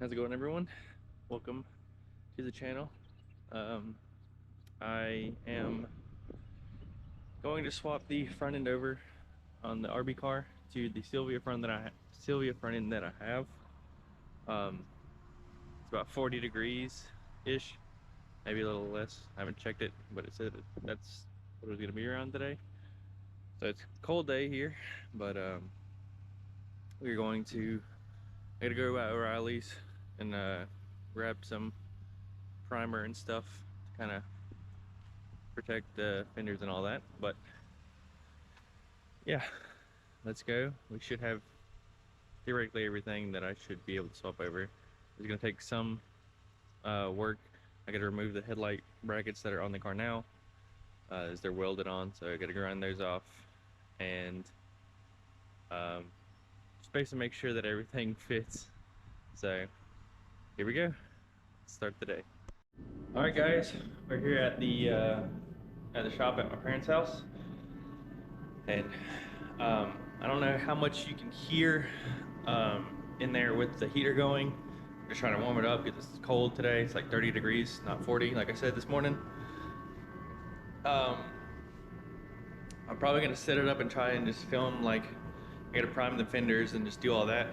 How's it going, everyone? Welcome to the channel. I am going to swap the front end over on the RB car to the Silvia front end that I have. Um, it's about 40 degrees ish, maybe a little less. I haven't checked it, but it said that's what it was gonna be around today. So it's a cold day here, but we're going to. I gotta go to O'Reilly's and grab some primer and stuff to kind of protect the fenders and all that. But yeah, let's go. We should have theoretically everything that I should be able to swap over. It's gonna take some work. I gotta remove the headlight brackets that are on the car now, as they're welded on, so I gotta grind those off and just basically make sure that everything fits. So here we go. Let's start the day. All right, guys, we're here at the shop at my parents' house, and I don't know how much you can hear in there with the heater going. Just trying to warm it up because it's cold today. It's like 30 degrees, not 40, like I said this morning. I'm probably gonna set it up and try and just film, like, I gotta prime the fenders and just do all that.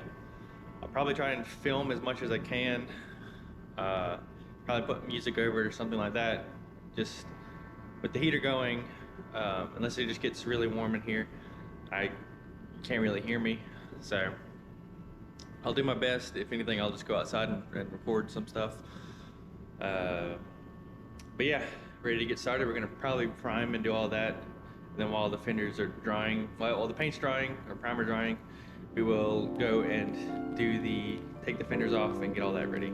I'll probably try and film as much as I can. Probably put music over it or something like that. Just with the heater going, unless it just gets really warm in here, I can't really hear me. So I'll do my best. If anything, I'll just go outside and record some stuff. But yeah, ready to get started. We're gonna probably prime and do all that. And then while the fenders are drying, while the paint's drying or primer drying, we will go and take the fenders off and get all that ready.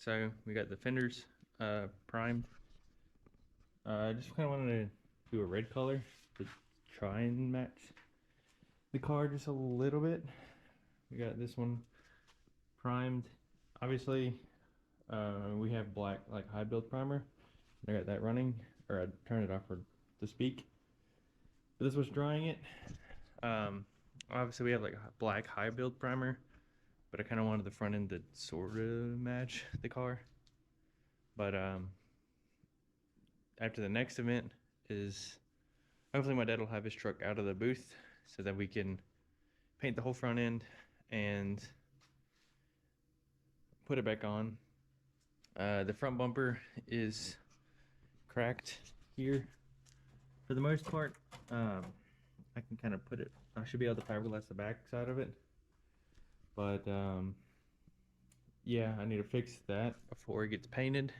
So we got the fenders primed. I just kind of wanted to do a red color to try and match the car just a little bit. We got this one primed. Obviously, we have black, like, high build primer. I got that running, or I turned it off to speak. But this was drying it. Obviously we have like a black high build primer, but I kind of wanted the front end to sort of match the car. But after the next event is hopefully my dad will have his truck out of the booth so that we can paint the whole front end and put it back on. The front bumper is cracked here for the most part. I can kind of put it, I should be able to fiberglass the back side of it, but yeah, I need to fix that before it gets painted.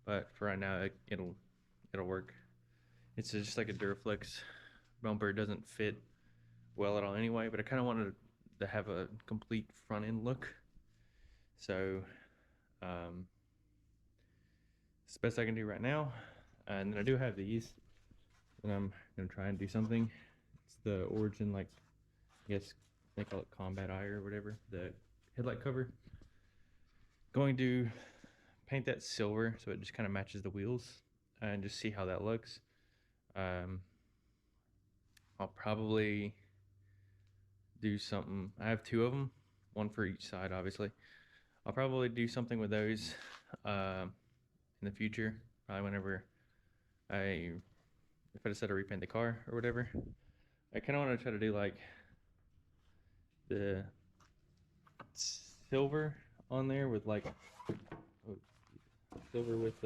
But for right now, it'll work. It's just like a Duraflex bumper doesn't fit well at all anyway, but I kind of wanted to have a complete front end look. So it's the best I can do right now. And then I do have these, and I'm gonna try and do something. It's the Origin, like, I guess they call it Combat Eye or whatever, the headlight cover. Going to paint that silver so it just kind of matches the wheels, and just see how that looks. I'll probably do something. I have two of them, one for each side, obviously. I'll probably do something with those in the future, probably whenever if I decide to repaint the car or whatever. I kind of want to try to do like the silver on there with like silver with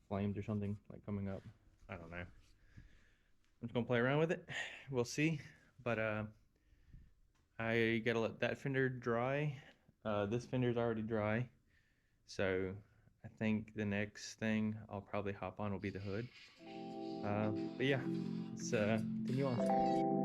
flames or something like coming up. I don't know. I'm just gonna play around with it. We'll see. But I gotta let that fender dry. This fender's already dry, so I think the next thing I'll probably hop on will be the hood. But yeah, let's continue on.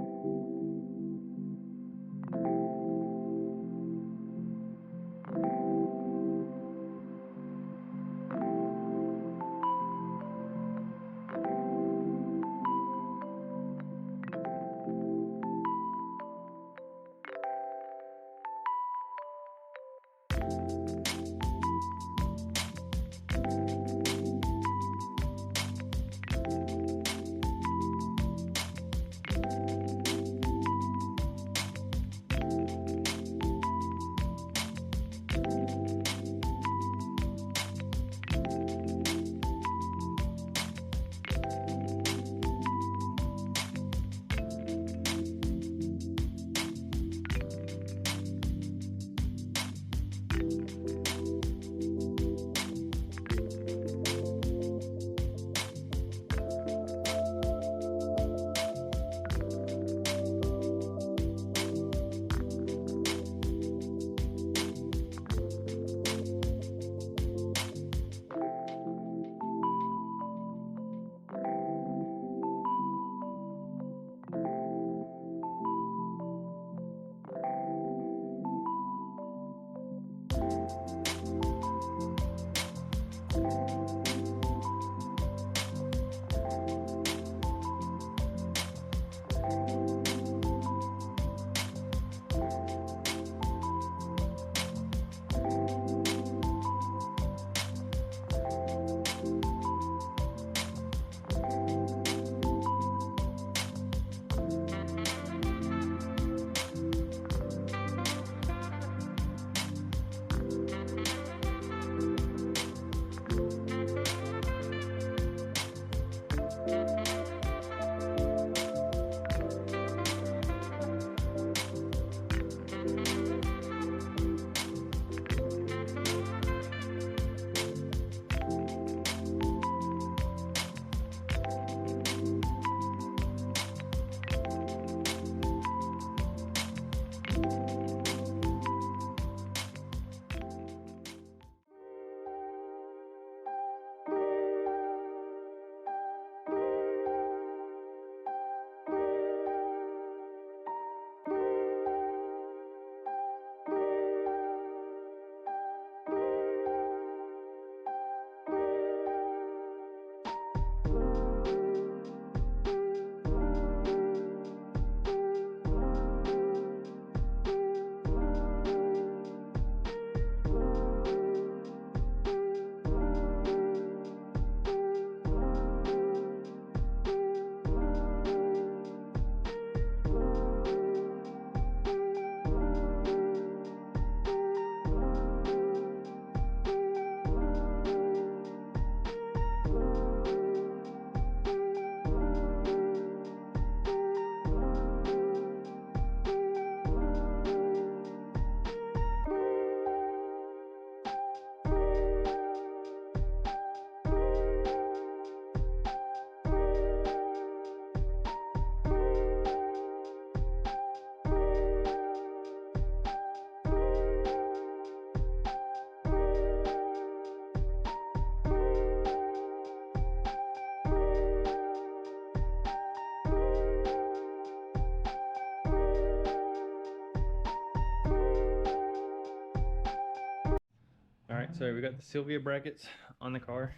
So we got the Silvia brackets on the car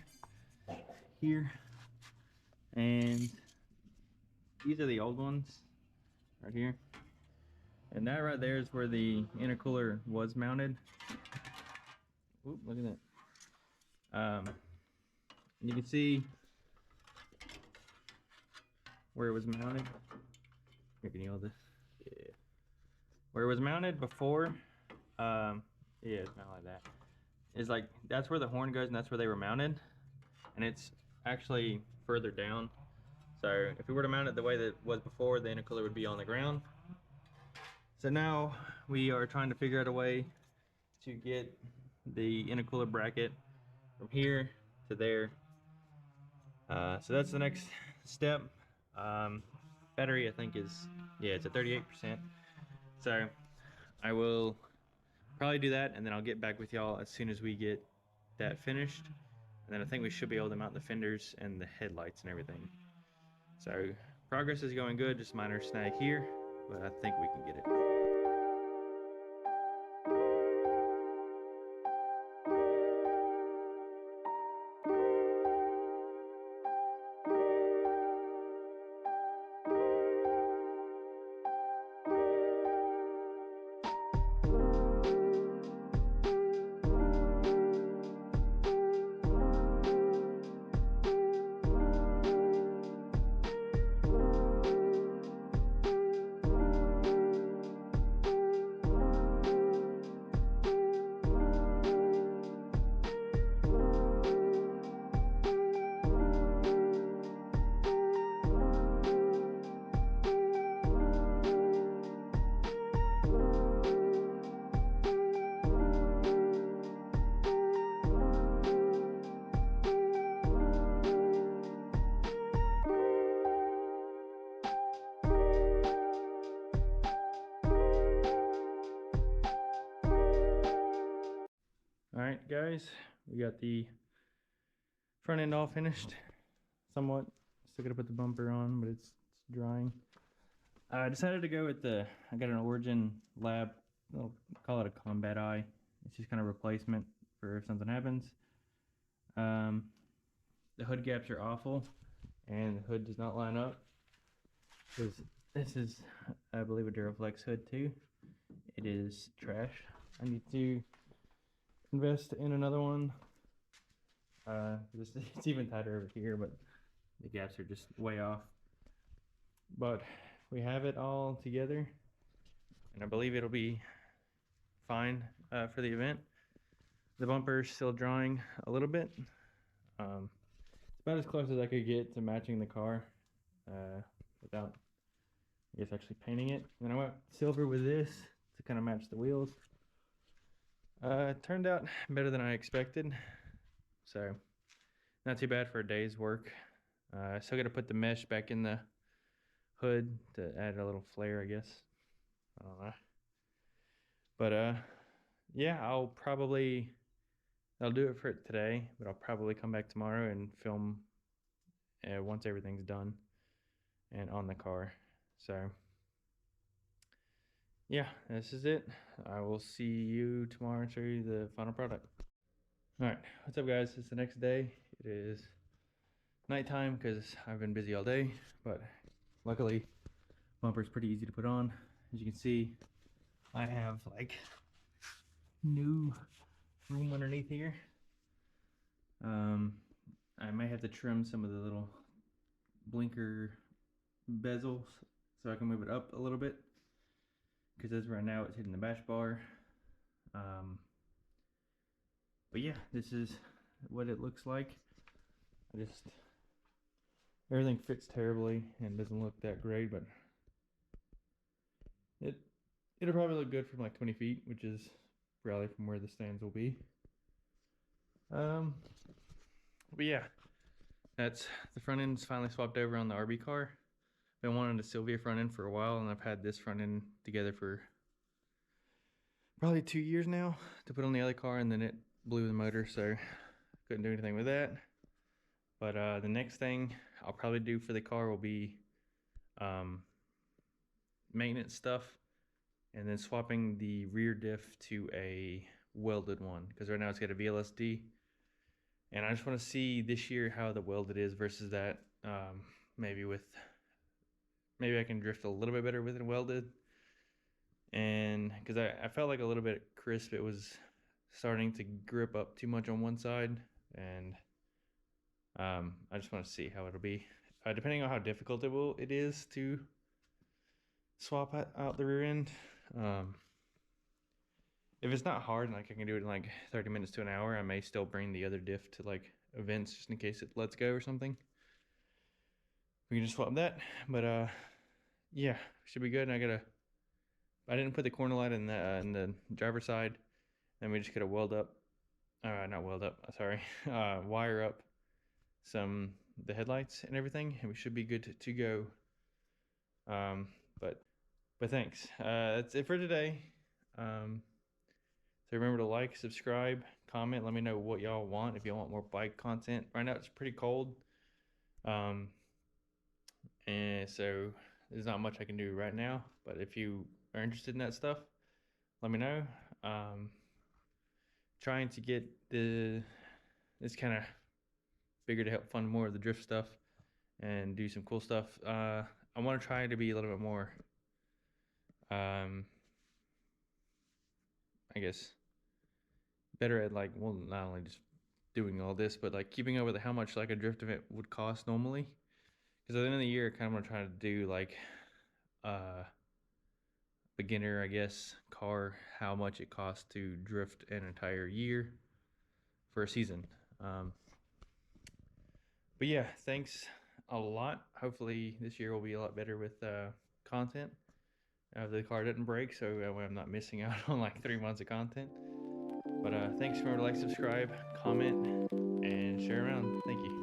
here, and these are the old ones right here. And that right there is where the intercooler was mounted. Oop, look at that. You can see where it was mounted. Here, can you hold this? Yeah. Where it was mounted before, yeah, it's mounted like that. It's like, that's where the horn goes and that's where they were mounted. And it's actually further down. So if we were to mount it the way that it was before, the intercooler would be on the ground. So now we are trying to figure out a way to get the intercooler bracket from here to there. So that's the next step. Battery, I think, is, yeah, it's at 38%. So I will probably do that, and then I'll get back with y'all as soon as we get that finished. And then I think we should be able to mount the fenders and the headlights and everything. So progress is going good, just minor snag here, but I think we can get it. Alright guys, we got the front end all finished, somewhat. Still gotta put the bumper on, but it's drying. I decided to go with I got an Origin Lab, I'll call it a combat eye. It's just kind of replacement for if something happens. The hood gaps are awful, and the hood does not line up. Because this is, I believe, a Duraflex hood too. It is trash. I need to invest in another one. It's even tighter over here, but the gaps are just way off. But we have it all together, and I believe it'll be fine for the event. The bumper's still drying a little bit. It's about as close as I could get to matching the car without, I guess, actually painting it. And then I went silver with this to kind of match the wheels. It turned out better than I expected, so not too bad for a day's work. I still got to put the mesh back in the hood to add a little flare, I guess. I don't know. But yeah, I'll do it for it today, but I'll probably come back tomorrow and film once everything's done and on the car. So yeah, this is it. I will see you tomorrow and show you the final product. All right, what's up guys? It's the next day. It is nighttime because I've been busy all day, but luckily bumper's pretty easy to put on. As you can see, I have like new room underneath here. I may have to trim some of the little blinker bezels so I can move it up a little bit, because as right now it's hitting the bash bar. But yeah, this is what it looks like. Everything fits terribly and doesn't look that great, but it'll probably look good from like 20 feet, which is probably from where the stands will be. But yeah, that's the front end's finally swapped over on the RB car. Been wanting a Silvia front end for a while, and I've had this front end together for probably 2 years now to put on the other car, and then it blew the motor, so couldn't do anything with that. But the next thing I'll probably do for the car will be maintenance stuff, and then swapping the rear diff to a welded one, because right now it's got a VLSD, and I just want to see this year how the welded is versus that. Maybe I can drift a little bit better with it welded, and because I felt like a little bit crisp, it was starting to grip up too much on one side, and I just want to see how it'll be, depending on how difficult it is to swap out the rear end. If it's not hard and like I can do it in like 30 minutes to an hour, I may still bring the other diff to like events just in case it lets go or something. We can just swap that, but yeah, should be good. And I didn't put the corner light in the driver's side, and we just gotta not weld up, sorry, wire up the headlights and everything, and we should be good to go. But thanks. That's it for today. So remember to like, subscribe, comment. Let me know what y'all want. If y'all want more bike content. Right now it's pretty cold, and so there's not much I can do right now. But if you are interested in that stuff, let me know. Trying to get it's kind of bigger to help fund more of the drift stuff and do some cool stuff. I want to try to be a little bit more, I guess, better at like, well, not only just doing all this, but like keeping up with how much like a drift event would cost normally. Because at the end of the year, I kind of want to try to do like beginner, I guess, car, how much it costs to drift an entire year for a season. But yeah, thanks a lot. Hopefully this year will be a lot better with content. The car didn't break, so I'm not missing out on like 3 months of content. But thanks. Remember to like, subscribe, comment, and share around. Thank you.